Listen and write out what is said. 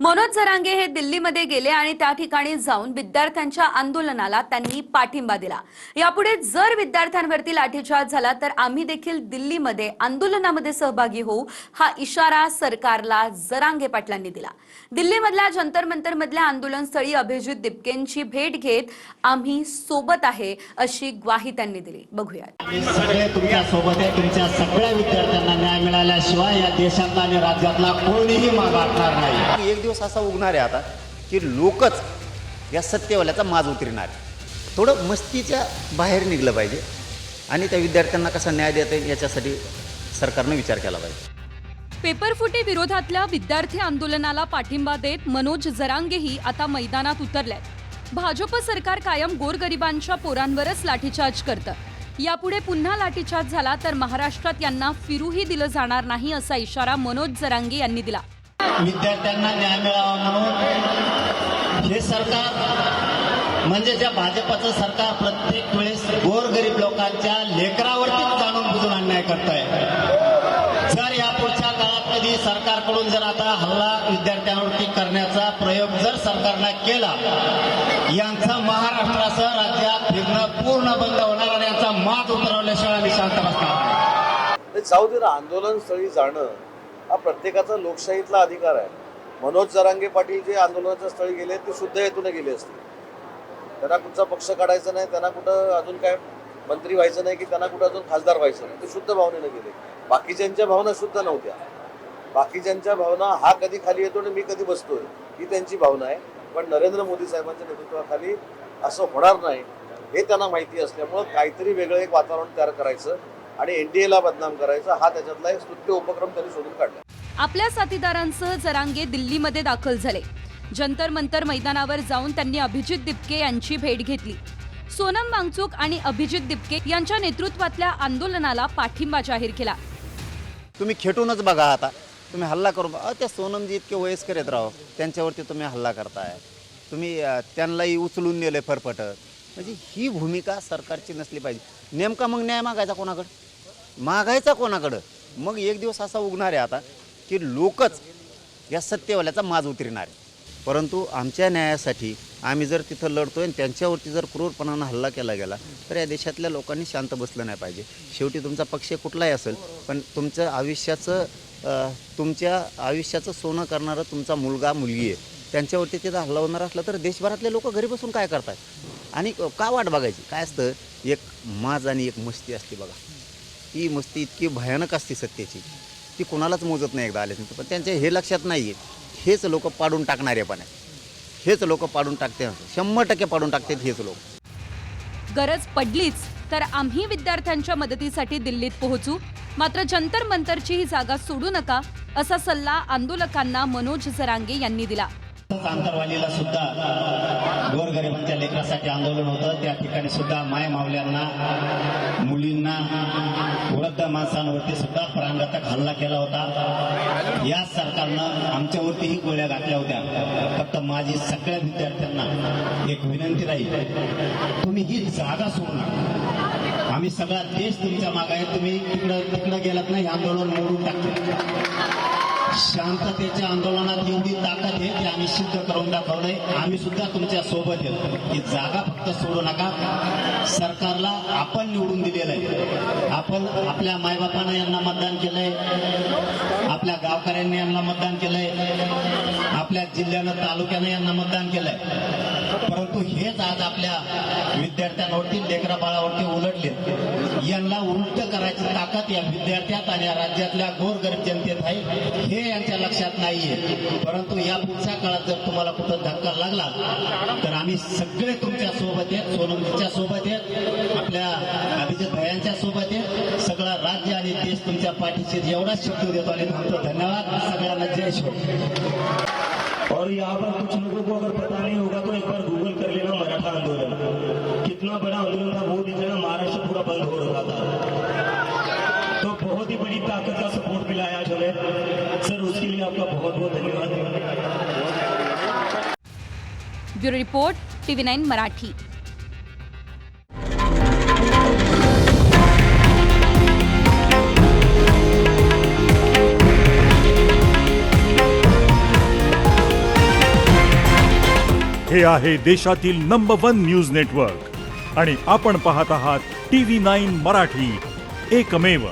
मनोज जरांगे हे दिल्लीमध्ये गेले आणि त्या ठिकाणी जाऊन विद्यार्थ्यांच्या आंदोलनाला त्यांनी पाठिंबा दिला। यापुढे जर विद्यार्थ्यांवरती लाठीचार्ज झाला तर आम्ही देखील दिल्लीमध्ये आंदोलनामध्ये सहभागी होऊ, हा इशारा सरकारला जरांगे पाटलांनी दिला। दिल्लीमधल्या जंतर मंतर मधल्या आंदोलनस्थळी अभिजित दिपकेंची भेट घेत आम्ही सोबत आहे अशी ग्वाही त्यांनी दिली। बघूया। सगळे तुमच्या सोबत आहे। तुमच्या सगळ्या विद्यार्थ्यांना न्याय मिळाल्याशिवाय या देशातला आणि राज्यातला कोणीही मागाटणार नाही। एक दिवस असा उगणार आहे आता की लोकच या सत्यवाल्याचा माज उतरणार आहे। थोडं मस्तीच्या बाहेर निघलं पाहिजे आणि त्या विद्यार्थ्यांना कसा न्याय देता येईल याच्यासाठी सरकारने विचार केला पाहिजे। पेपरफुटी विरोधातल्या विद्यार्थी आंदोलनाला पाठिंबा देत मनोज जरांगेही आता मैदानात उतरलेत। भाजप सरकार कायम गोरगरिबांच्या पोरांवरच लाठीचार्ज करतं। यापुढे पुन्हा लाठीचार्ज झाला तर महाराष्ट्रात यांना फिरूही दिलं जाणार नाही असा इशारा मनोज जरांगे यांनी दिला। विद्यार्थ्यांना न्याय मिळावा म्हणून हे सरकार म्हणजे ज्या भाजपचं सरकार प्रत्येक वेळेस गोरगरीब लोकांच्या लेकरावरतीच जाणून बुजून अन्याय करत आहे। जर यापुढच्या काळात कधी सरकारकडून जर आता हल्ला विद्यार्थ्यांवरती करण्याचा प्रयोग जर सरकारनं केला, यांचा महाराष्ट्रासह राज्यात फिरणं पूर्ण बंद होणार आणि यांचा माज उतरवल्याशिवाय आम्ही शांत बसणार। जाऊ दे ना, आंदोलनस्थळी जाणं हा प्रत्येकाचा लोकशाहीतला अधिकार आहे। मनोज जरांगे पाटील जे आंदोलनाच्या स्थळी गेले ते शुद्ध हेतूने गेले असतील। त्यांना कुठचा पक्ष काढायचा नाही, त्यांना कुठं अजून काय मंत्री व्हायचं नाही की त्यांना कुठं अजून खासदार व्हायचं नाही, ते शुद्ध भावनेने गेले। बाकीच्यांच्या भावना शुद्ध नव्हत्या। बाकीच्यांच्या भावना हा कधी खाली येतो आणि मी कधी बसतोय ही त्यांची भावना आहे। पण नरेंद्र मोदी साहेबांच्या नेतृत्वाखाली असं होणार नाही हे त्यांना माहिती असल्यामुळं काहीतरी वेगळं एक वातावरण तयार करायचं आणि एनडीएला बदनाम करायचा हा त्याच्यातला एक स्तुत्य उपक्रम त्यांनी शोधून काढला। आपल्या साथीदारांसह जरांगे दिल्लीमध्ये दाखल झाले। जंतर मंतर मैदानावर जाऊन त्यांनी अभिजित दिपके यांची भेट घेतली। सोनम वांगचुक आणि अभिजित दिपके यांच्या नेतृत्वातल्या आंदोलनाला पाठिंबा जाहीर केला। तुम्ही खेटूनच बघा, आता तुम्ही हल्ला करू त्या सोनमजी इतके वयस्कर आहेत राव, त्यांच्यावरती तुम्ही हल्ला करताय, तुम्ही त्यांनाही उचलून नेले फरफटत। म्हणजे ही भूमिका सरकारची नसली पाहिजे। नेमका मग न्याय मागायचा कोणाकडं? मग एक दिवस असा उगणार आहे आता की लोकच या सत्यवाल्याचा माज उतरणार आहे। परंतु आमच्या न्यायासाठी आम्ही जर तिथं लढतोय आणि त्यांच्यावरती जर क्रूरपणानं हल्ला केला गेला तर या देशातल्या लोकांनी शांत बसलं नाही पाहिजे। शेवटी तुमचा पक्ष कुठलाही असेल, पण तुमच्या आयुष्याचं सोनं करणारं तुमचा मुलगा मुलगी आहे, त्यांच्यावरती तिथं हल्ला होणार असला तर देशभरातले लोक घरी बसून काय करतात आणि का वाट बघायची? काय असतं, एक माज आणि एक मस्ती असते बघा। ती मस्ती इतकी भयानक असते सत्तेची, ती कोणालाच मोजत नाही एकदा आल्यानंतर। पण त्यांच्या हे लक्षात नाही आहे, हेच लोक पाडून टाकणारे पण आहे, हेच लोक पाडून टाकते, 100% पाडून टाकतात हेच लोक। गरज पडलीच तर आम्ही विद्यार्थ्यांच्या मदतीसाठी दिल्लीत पोहोचू, मात्र जंतर मंतरची ही जागा सोडू नका असा सल्ला आंदोलकांना मनोज जरांगे यांनी दिला। आंतरवालीला सुद्धा गोरगरिबांच्या लेकरासाठी आंदोलन होतं। त्या ठिकाणी सुद्धा माय मावल्यांना, मुलींना, वृद्ध माणसांवरती सुद्धा प्राणघातक हल्ला केला होता। या सरकारनं आमच्यावरतीही गोळ्या घातल्या होत्या। फक्त माझी सगळ्या विद्यार्थ्यांना एक विनंती राहील, तुम्ही ही जागा सोडू नका। आम्ही सगळा देश तुमच्या मागे आहे। तुम्ही तिकडं गेलात नाही, आंदोलन मोडून टाकले। शांततेच्या आंदोलनात एवढी ताकद आहे की आम्ही सिद्ध करून दाखवलंय। आम्ही सुद्धा तुमच्या सोबत आहे। ही जागा फक्त सोडू नका। सरकारला आपण निवडून दिलेलं आहे। आपण आपल्या मायबापांना यांना मतदान केलंय, आपल्या गावकऱ्यांनी यांना मतदान केलंय, आपल्या जिल्ह्यानं तालुक्यानं यांना मतदान केलंय। परंतु हेच आज आपल्या विद्यार्थ्यांवरती, लेकरा बाळावरती उलटले। यांना उलट करायची ताकद या विद्यार्थ्यात आणि या राज्यातल्या गोरगरीब जनतेत आहे, हे यांच्या लक्षात नाहीये। परंतु या पुढच्या काळात जर तुम्हाला कुठं धक्का लागला तर आम्ही सगळे तुमच्या सोबत आहेत, सोनमच्या सोबत आहेत, आपल्या अभिजित भयांच्या सोबत आहेत। सगळा राज्य आणि देश तुमच्या पाठीशी एवढाच शब्द देतो आणि म्हणतो धन्यवाद। सगळ्यांना जय श्री। और यहाँ पर कुछ लोगों को अगर पता नहीं होगा तो एक बार गूगल कर लेना, मराठा आंदोलन कितना बड़ा आंदोलन था। वो दिन महाराष्ट्र पूरा बंद हो रखा था, तो बहुत ही बड़ी ताकत का सपोर्ट मिला है आज हमें। सर उसके लिए आपका बहुत बहुत धन्यवाद। Bureau report, TV9 Marathi. हे आहे देशातील नंबर 1 न्यूज नेटवर्क आणि आपण पाहत आहात TV9 मराठी, एकमेव.